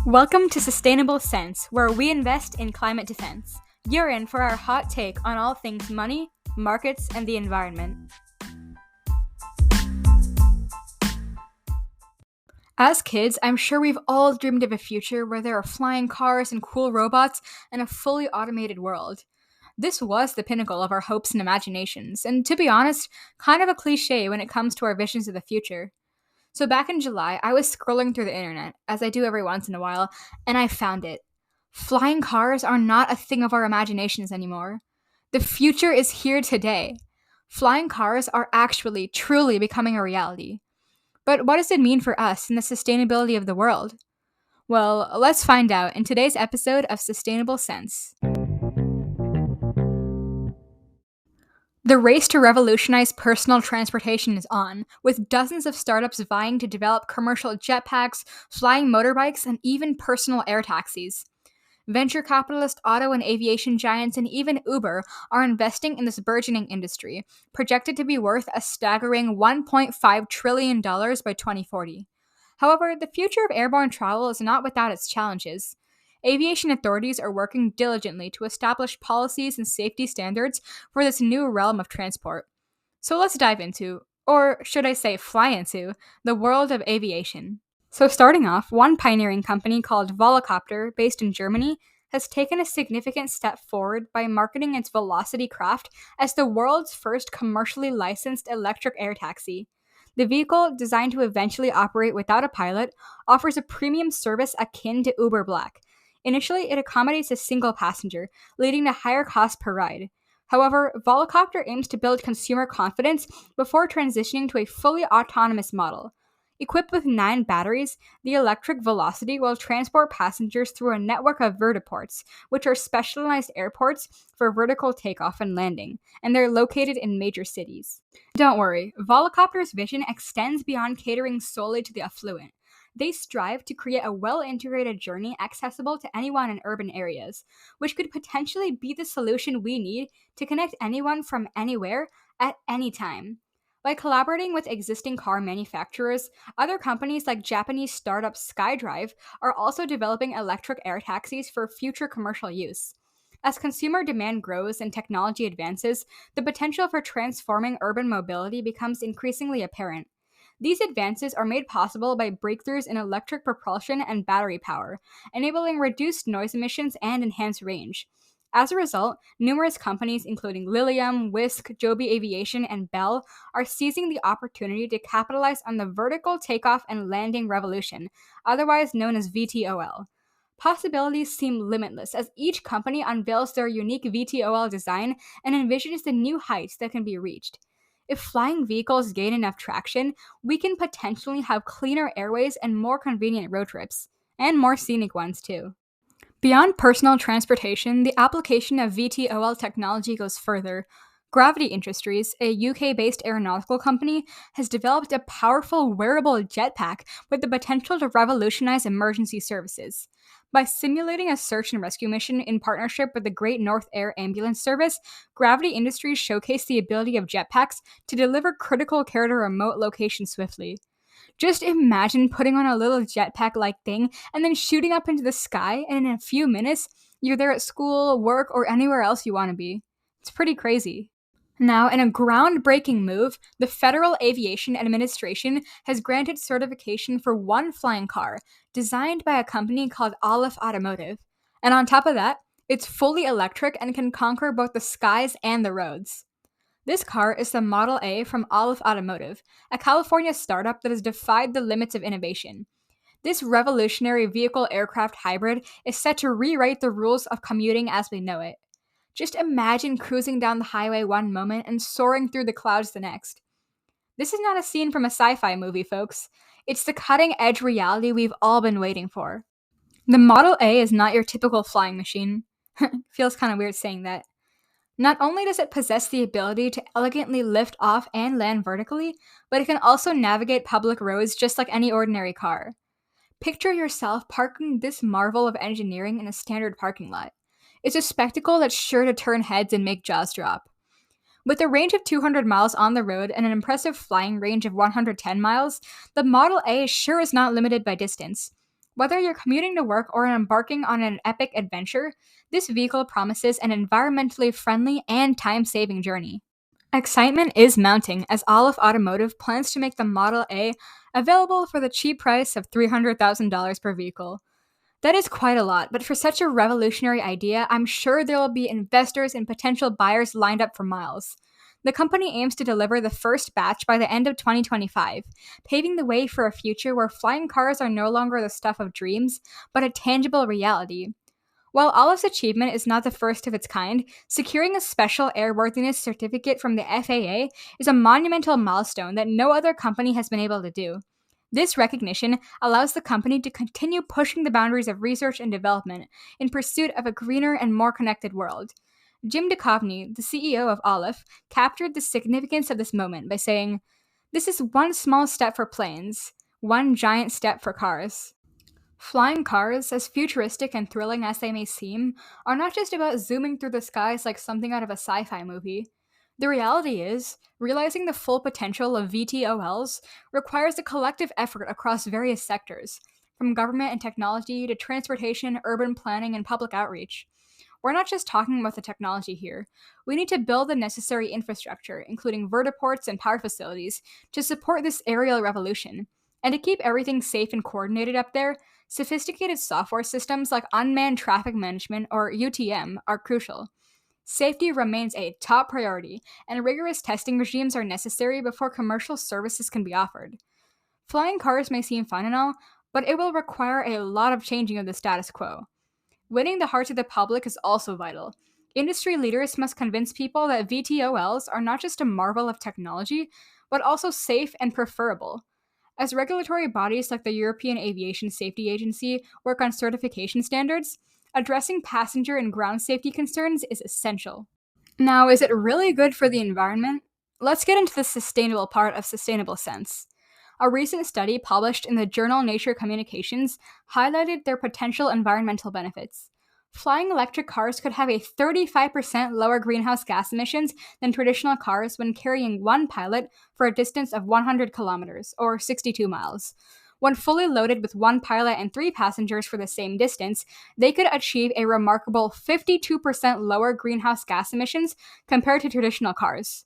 Welcome to Sustainable Sense, where we invest in climate defense. You're in for our hot take on all things money, markets, and the environment. As kids, I'm sure we've all dreamed of a future where there are flying cars and cool robots and a fully automated world. This was the pinnacle of our hopes and imaginations, and to be honest, kind of a cliche when it comes to our visions of the future. So back in July, I was scrolling through the internet, as I do every once in a while, and I found it. Flying cars are not a thing of our imaginations anymore. The future is here today. Flying cars are actually, truly becoming a reality. But what does it mean for us and the sustainability of the world? Well, let's find out in today's episode of Sustainable Sense. The race to revolutionize personal transportation is on, with dozens of startups vying to develop commercial jetpacks, flying motorbikes, and even personal air taxis. Venture capitalist, auto and aviation giants, and even Uber are investing in this burgeoning industry, projected to be worth a staggering $1.5 trillion by 2040. However, the future of airborne travel is not without its challenges. Aviation authorities are working diligently to establish policies and safety standards for this new realm of transport. So let's dive into, or should I say fly into, the world of aviation. So starting off, one pioneering company called Volocopter, based in Germany, has taken a significant step forward by marketing its Velocity craft as the world's first commercially licensed electric air taxi. The vehicle, designed to eventually operate without a pilot, offers a premium service akin to Uber Black. Initially, it accommodates a single passenger, leading to higher costs per ride. However, Volocopter aims to build consumer confidence before transitioning to a fully autonomous model. Equipped with 9 batteries, the electric Velocity will transport passengers through a network of vertiports, which are specialized airports for vertical takeoff and landing, and they're located in major cities. Don't worry, Volocopter's vision extends beyond catering solely to the affluent. They strive to create a well-integrated journey accessible to anyone in urban areas, which could potentially be the solution we need to connect anyone from anywhere at any time. By collaborating with existing car manufacturers, other companies like Japanese startup SkyDrive are also developing electric air taxis for future commercial use. As consumer demand grows and technology advances, the potential for transforming urban mobility becomes increasingly apparent. These advances are made possible by breakthroughs in electric propulsion and battery power, enabling reduced noise emissions and enhanced range. As a result, numerous companies including Lilium, Wisk, Joby Aviation, and Bell are seizing the opportunity to capitalize on the vertical takeoff and landing revolution, otherwise known as VTOL. Possibilities seem limitless as each company unveils their unique VTOL design and envisions the new heights that can be reached. If flying vehicles gain enough traction, we can potentially have cleaner airways and more convenient road trips, and more scenic ones too. Beyond personal transportation, the application of VTOL technology goes further. Gravity Industries, a UK-based aeronautical company, has developed a powerful wearable jetpack with the potential to revolutionize emergency services. By simulating a search and rescue mission in partnership with the Great North Air Ambulance Service, Gravity Industries showcased the ability of jetpacks to deliver critical care to remote locations swiftly. Just imagine putting on a little jetpack-like thing and then shooting up into the sky, and in a few minutes, you're there at school, work, or anywhere else you want to be. It's pretty crazy. Now, in a groundbreaking move, the Federal Aviation Administration has granted certification for one flying car, designed by a company called Aleph Automotive. And on top of that, it's fully electric and can conquer both the skies and the roads. This car is the Model A from Aleph Automotive, a California startup that has defied the limits of innovation. This revolutionary vehicle-aircraft hybrid is set to rewrite the rules of commuting as we know it. Just imagine cruising down the highway one moment and soaring through the clouds the next. This is not a scene from a sci-fi movie, folks. It's the cutting-edge reality we've all been waiting for. The Model A is not your typical flying machine. Feels kind of weird saying that. Not only does it possess the ability to elegantly lift off and land vertically, but it can also navigate public roads just like any ordinary car. Picture yourself parking this marvel of engineering in a standard parking lot. It's a spectacle that's sure to turn heads and make jaws drop. With a range of 200 miles on the road and an impressive flying range of 110 miles, the Model A sure is not limited by distance. Whether you're commuting to work or embarking on an epic adventure, this vehicle promises an environmentally friendly and time-saving journey. Excitement is mounting as Olive Automotive plans to make the Model A available for the cheap price of $300,000 per vehicle. That is quite a lot, but for such a revolutionary idea, I'm sure there will be investors and potential buyers lined up for miles. The company aims to deliver the first batch by the end of 2025, paving the way for a future where flying cars are no longer the stuff of dreams, but a tangible reality. While Olive's achievement is not the first of its kind, securing a special airworthiness certificate from the FAA is a monumental milestone that no other company has been able to do. This recognition allows the company to continue pushing the boundaries of research and development in pursuit of a greener and more connected world. Jim Duchovny, the CEO of Olive, captured the significance of this moment by saying, "This is one small step for planes, one giant step for cars." Flying cars, as futuristic and thrilling as they may seem, are not just about zooming through the skies like something out of a sci-fi movie. The reality is, realizing the full potential of VTOLs requires a collective effort across various sectors, from government and technology to transportation, urban planning, and public outreach. We're not just talking about the technology here. We need to build the necessary infrastructure, including vertiports and power facilities, to support this aerial revolution. And to keep everything safe and coordinated up there, sophisticated software systems like unmanned traffic management, or UTM, are crucial. Safety remains a top priority, and rigorous testing regimes are necessary before commercial services can be offered. Flying cars may seem fun and all, but it will require a lot of changing of the status quo. Winning the hearts of the public is also vital. Industry leaders must convince people that VTOLs are not just a marvel of technology, but also safe and preferable. As regulatory bodies like the European Aviation Safety Agency work on certification standards, addressing passenger and ground safety concerns is essential. Now, is it really good for the environment? Let's get into the sustainable part of Sustainable Sense. A recent study published in the journal Nature Communications highlighted their potential environmental benefits. Flying electric cars could have a 35% lower greenhouse gas emissions than traditional cars when carrying one pilot for a distance of 100 kilometers, or 62 miles. When fully loaded with one pilot and three passengers for the same distance, they could achieve a remarkable 52% lower greenhouse gas emissions compared to traditional cars.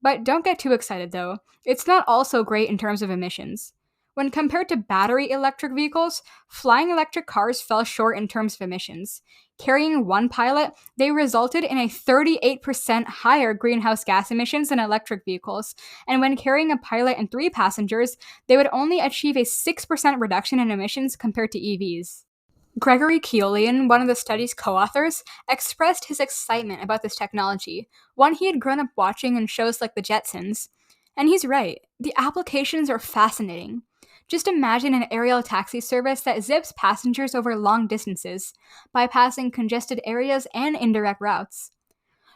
But don't get too excited though, it's not all so great in terms of emissions. When compared to battery electric vehicles, flying electric cars fell short in terms of emissions. Carrying one pilot, they resulted in a 38% higher greenhouse gas emissions than electric vehicles, and when carrying a pilot and three passengers, they would only achieve a 6% reduction in emissions compared to EVs. Gregory Keolian, one of the study's co-authors, expressed his excitement about this technology, one he had grown up watching in shows like The Jetsons. And he's right, the applications are fascinating. Just imagine an aerial taxi service that zips passengers over long distances, bypassing congested areas and indirect routes.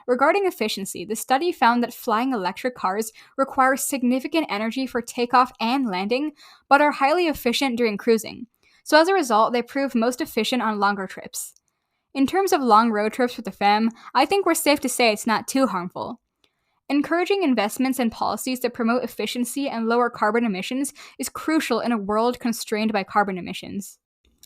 Regarding efficiency, the study found that flying electric cars require significant energy for takeoff and landing, but are highly efficient during cruising. So as a result, they prove most efficient on longer trips. In terms of long road trips with the fam, I think we're safe to say it's not too harmful. Encouraging investments and policies that promote efficiency and lower carbon emissions is crucial in a world constrained by carbon emissions.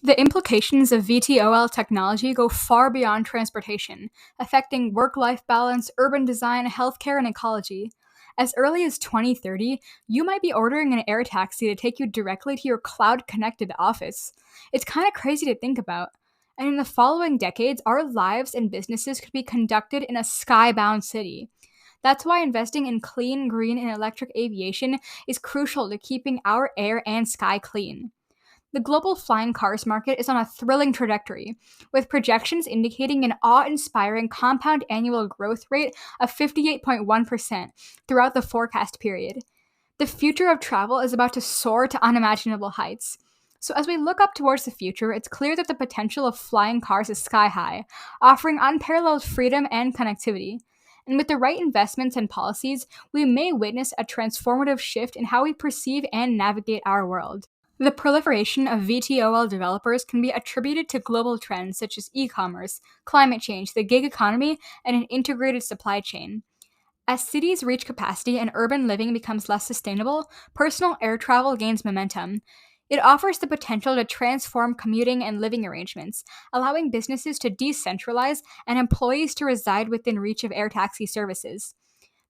The implications of VTOL technology go far beyond transportation, affecting work-life balance, urban design, healthcare, and ecology. As early as 2030, you might be ordering an air taxi to take you directly to your cloud-connected office. It's kind of crazy to think about. And in the following decades, our lives and businesses could be conducted in a skybound city. That's why investing in clean, green, and electric aviation is crucial to keeping our air and sky clean. The global flying cars market is on a thrilling trajectory, with projections indicating an awe-inspiring compound annual growth rate of 58.1% throughout the forecast period. The future of travel is about to soar to unimaginable heights. So as we look up towards the future, it's clear that the potential of flying cars is sky high, offering unparalleled freedom and connectivity. And with the right investments and policies, we may witness a transformative shift in how we perceive and navigate our world. The proliferation of VTOL developers can be attributed to global trends such as e-commerce, climate change, the gig economy, and an integrated supply chain. As cities reach capacity and urban living becomes less sustainable, personal air travel gains momentum. It offers the potential to transform commuting and living arrangements, allowing businesses to decentralize and employees to reside within reach of air taxi services.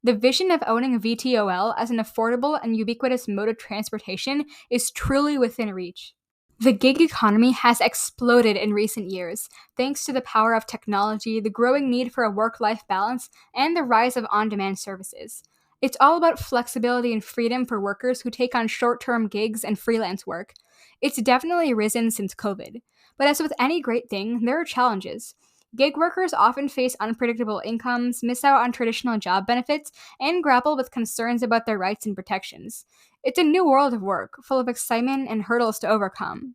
The vision of owning a VTOL as an affordable and ubiquitous mode of transportation is truly within reach. The gig economy has exploded in recent years, thanks to the power of technology, the growing need for a work life balance, and the rise of on demand services. It's all about flexibility and freedom for workers who take on short term gigs and freelance work. It's definitely risen since COVID. But as with any great thing, there are challenges. Gig workers often face unpredictable incomes, miss out on traditional job benefits, and grapple with concerns about their rights and protections. It's a new world of work, full of excitement and hurdles to overcome.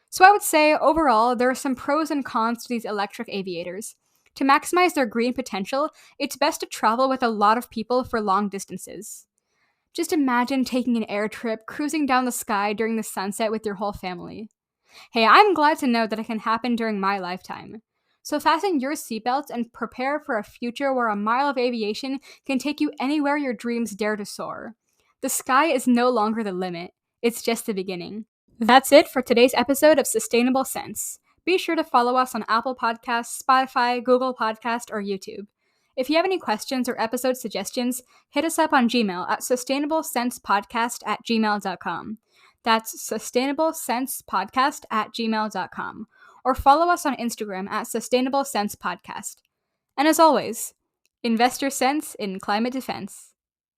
So I would say, overall, there are some pros and cons to these electric aviators. To maximize their green potential, it's best to travel with a lot of people for long distances. Just imagine taking an air trip, cruising down the sky during the sunset with your whole family. Hey, I'm glad to know that it can happen during my lifetime. So fasten your seatbelts and prepare for a future where a mile of aviation can take you anywhere your dreams dare to soar. The sky is no longer the limit, it's just the beginning. That's it for today's episode of Sustainable Sense. Be sure to follow us on Apple Podcasts, Spotify, Google Podcast, or YouTube. If you have any questions or episode suggestions, hit us up on Gmail at sustainablecentspodcast@gmail.com. That's sustainablecentspodcast@gmail.com. Or follow us on Instagram at sustainablecentspodcast. And as always, invest your sense in climate defense.